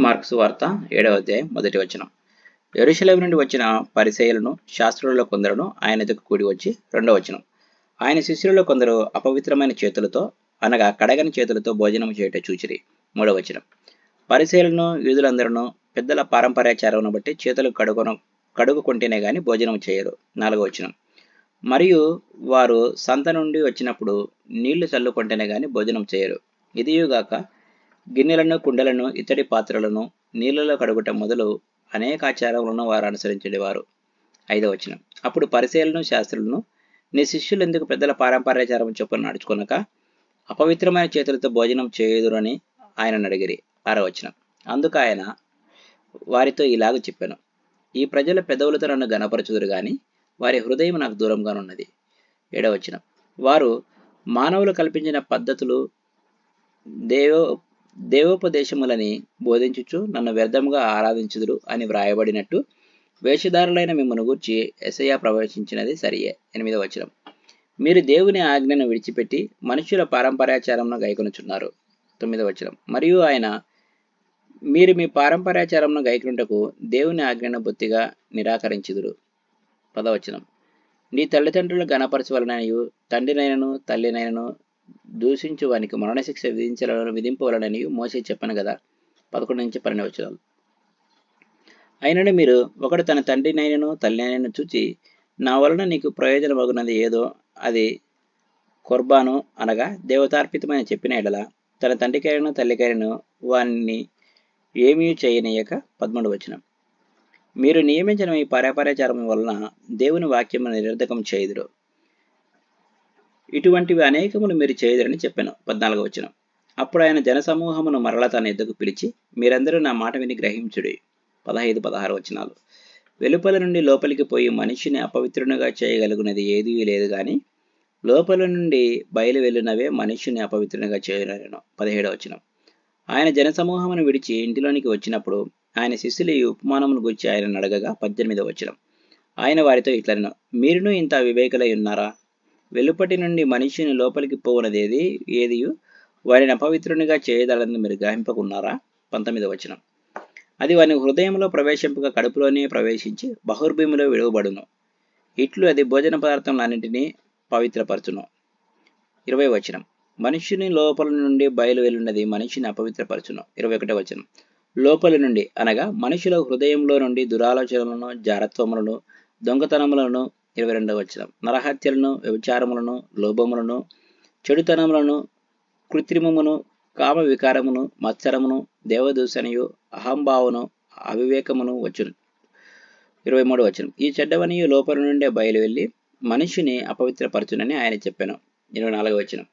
Mark సువార్త 7వ అధ్యాయం 1వ వచనం. యెరూషలేము నుండి వచ్చిన పరిసయ్యులను శాస్త్రులలో కొందరును ఆయన ఎదుకు కూడి వచ్చి 2వ వచనం. ఆయన శిష్యులలో కొందరు అపవిత్రమైన చేతులతో అనగా కడగని చేతులతో భోజనం చేయుట చూచిరి. 3వ వచనం. పరిసయ్యులను యూదులందరూ పెద్దల పారంపర్యాచారమును బట్టి చేతులు కడుగుకుంటేనే గాని భోజనం చేయరు. 4వ వచనం. మరియు వారు సంత నుండి వచ్చినప్పుడు నీళ్లు చల్లుకుంటేనే గాని భోజనం చేయరు. ఇదియుగాక గిన్నెలను కుండలను ఇత్తడి పాత్రలను నీళ్లలో కడుగుట మొదలు అనేక ఆచారములను వారు అనుసరించేవారు. 5వ వచనం. అప్పుడు పరిసయ్యులను శాస్త్రులను, నీ శిష్యులు ఎందుకు పెద్దల పారంపర్యాచారం చొప్పున నడుచుకొనక అపవిత్రమైన చేతులతో భోజనం చేయుదురని ఆయనను అడిగిరి. 6వ వచనం. అందుకు ఆయన వారితో ఇలాగ చెప్పాను, ఈ ప్రజల పెదవులతో నన్ను గణపరచుదురు గాని వారి హృదయం నాకు దూరంగానున్నది. 7వ వచనం. వారు మానవులు కల్పించిన పద్ధతులు దేవోపదేశములని బోధించుచు నన్ను వ్యర్థముగా ఆరాధించుదురు అని వ్రాయబడినట్టు వేషధారులైన మిమ్మల్ని గూర్చి యెషయా ప్రవచించినది సరియే. 8వ వచనం. మీరు దేవుని ఆజ్ఞను విడిచిపెట్టి మనుష్యుల పారంపర్యాచారమును గైకొనుచున్నారు. 9వ వచనం. మరియు ఆయన, మీరు మీ పారంపర్యాచారమును గైకొనుటకు దేవుని ఆజ్ఞను బొత్తిగా నిరాకరించుదురు. 10వ వచనం. నీ తల్లిదండ్రులను గణపరచవలననియు తండ్రినైనను తల్లినైనను దూషించు వానికి మరణశిక్ష విధింపవలనని మోషే చెప్పను కదా. 11-12 వచనాలు. అయినను మీరు ఒకడు తన తండ్రినైనను తల్లినైనను చూచి నా వలన నీకు ప్రయోజనమగునది ఏదో అది కొర్బాను అనగా దేవతార్పితమైన చెప్పిన ఎడల తన తండ్రికైనను తల్లికైనను వారిని ఏమీ చేయనీయక. 13వ వచనం. మీరు నియమించిన మీ పారంపర్యాచారం వలన దేవుని వాక్యమును నిరర్ధకం చేయుదురు. ఇటువంటివి అనేకములు మీరు చేయదురని చెప్పాను. 14వ వచనం. అప్పుడు ఆయన జనసమూహమును మరలా తన ఎద్దకు పిలిచి, మీరందరూ నా మాట విని గ్రహించుడి. 15-16 వచనాలు. వెలుపల నుండి లోపలికి పోయి మనిషిని అపవిత్రునిగా చేయగలుగునది ఏదీ లేదు గాని లోపల నుండి బయలు వెళ్ళినవే మనుష్యుని అపవిత్రునిగా చేయగలను. 17వ వచనం. ఆయన జనసమూహమును విడిచి ఇంటిలోనికి వచ్చినప్పుడు ఆయన శిష్యులు ఈ ఉపమానమును గురించి ఆయనను అడగగా. 18వ వచనం. ఆయన వారితో ఇట్లనెను, మీరును ఇంత వివేకులై ఉన్నారా? వెలుపటి నుండి మనిషిని లోపలికి పోవునది ఏదియు వారిని అపవిత్రునిగా చేయదలని మీరు గ్రహింపకున్నారా? 19వ వచనం. అది వాని హృదయంలో ప్రవేశింపక కడుపులోనే ప్రవేశించి బహుర్భూమిలో విడువబడును. ఇట్లు అది భోజన పదార్థములన్నింటినీ పవిత్రపరచును. 20వ వచనం. మనుష్యుని లోపల నుండి బయలు వెళ్ళినది మనిషిని అపవిత్రపరచును. 21వ వచనం. లోపలి నుండి అనగా మనుషుల హృదయంలో నుండి దురాలోచనలను, జారత్వములను, దొంగతనములను. 22వ వచనం. నరహత్యలను, వ్యభిచారములను, లోభములను, చెడుతనములను, కృత్రిమమును, కామ వికారమును, మత్సరమును, దేవదూషణయు, అహంభావను, అవివేకమును వచ్చును. 23వ వచనం. ఈ చెడ్డవనియు లోపల నుండే బయలు వెళ్ళి మనిషిని అపవిత్రపరచునని ఆయన చెప్పాను. 24వ వచనం.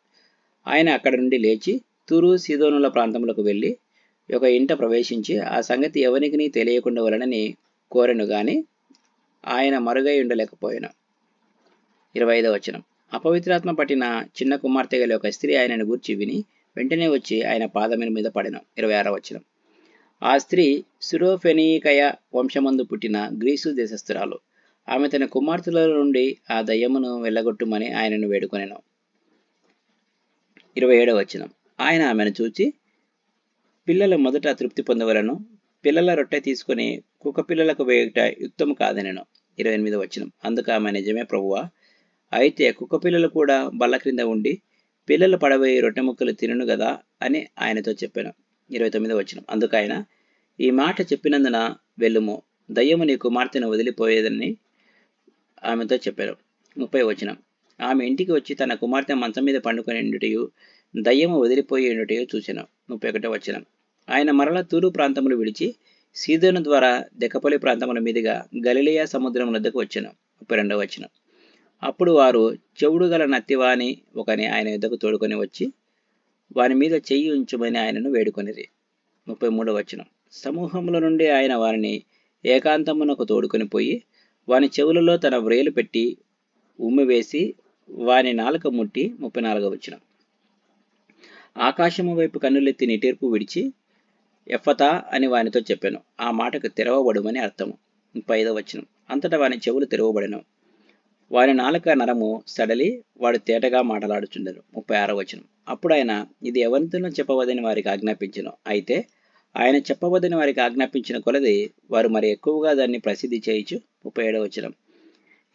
ఆయన అక్కడి నుండి లేచి తూరు సీదోనుల ప్రాంతములకు వెళ్ళి ఒక ఇంట ప్రవేశించి ఆ సంగతి ఎవనికి తెలియకుండా వలనని కోరెను గాని ఆయన మరుగై ఉండలేకపోయాను. 25వ వచనం. అపవిత్రాత్మ పట్టిన చిన్న కుమార్తె గల ఒక స్త్రీ ఆయనను గూర్చి విని వెంటనే వచ్చి ఆయన పాదముల మీద పడెను. 26వ వచనం. ఆ స్త్రీ సిరోఫెనీకయ వంశమందు పుట్టిన గ్రీసు దేశస్థురాలు. ఆమె తన కుమార్తెల నుండి ఆ దయ్యమును వెళ్ళగొట్టుమని ఆయనను వేడుకొనెను. 27వ వచనం. ఆయన ఆమెను చూచి, పిల్లలు మొదట తృప్తి పొందవలను, పిల్లల రొట్టె తీసుకుని కుక్క పిల్లలకు వేయుట యుక్తము కాదనెను. 28వ వచనం. అందుకు ఆమె, నిజమే ప్రభువా, అయితే కుక్క పిల్లలు కూడా బల్ల క్రింద ఉండి పిల్లలు పడబోయి రొట్టె ముక్కలు తినను గదా అని ఆయనతో చెప్పాను. 29వ వచనం. అందుకు ఆయన, ఈ మాట చెప్పినందున వెళ్ళుము, దయ్యము నీ కుమార్తెను వదిలిపోయేదని ఆమెతో చెప్పాను. 30వ వచనం. ఆమె ఇంటికి వచ్చి తన కుమార్తె మంచం మీద పండుకొని ఉండుటయు దయ్యము వదిలిపోయి ఉండుటయు చూచెను. 31వ వచనం. ఆయన మరలా తూరు ప్రాంతములు విడిచి సీదోను ద్వారా దెకపొలి ప్రాంతముల మీదుగా గలిలయ సముద్రం వద్దకు వచ్చెను. 32వ వచనం. అప్పుడు వారు చెవుడు గల నత్తివాని ఒకని ఆయన యుద్ధకు తోడుకొని వచ్చి వాని మీద చెయ్యి ఉంచుమని ఆయనను వేడుకొనిరి. 33వ వచనం. సమూహముల నుండి ఆయన వారిని ఏకాంతమునకు తోడుకొని పోయి వాని చెవులలో తన వ్రేలు పెట్టి ఉమ్మివేసి వాని నాలుక ముట్టి. 34వ వచనం. ఆకాశము వైపు కన్నులెత్తి నిట్టూర్పు విడిచి ఎఫ్ఫతా అని వానితో చెప్పాను. ఆ మాటకు తెరవబడుమని అర్థము. 35వ వచనం. అంతటా వాని చెవులు తెరవబడెను, వాని నాలుక నరము సడలి వాడు తేటగా మాటలాడుచుండెను. 36వ వచనం. అప్పుడు ఆయన ఇది ఎవరితోనూ చెప్పవదని వారికి ఆజ్ఞాపించెను. అయితే ఆయన చెప్పవద్దని వారికి ఆజ్ఞాపించిన కొలది వారు మరి ఎక్కువగా దాన్ని ప్రసిద్ధి చేయుచు. 37వ వచనం.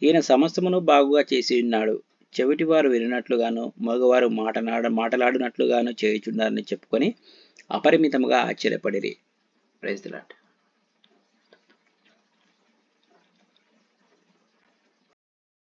ఈయన సమస్తమును బాగుగా చేసి ఉన్నాడు, చెవిటివారు వినినట్లుగాను మగవారు మాటలాడినట్లుగాను చేయుచున్నారని చెప్పుకొని అపరిమితముగా ఆశ్చర్యపడిరి. Praise the lord.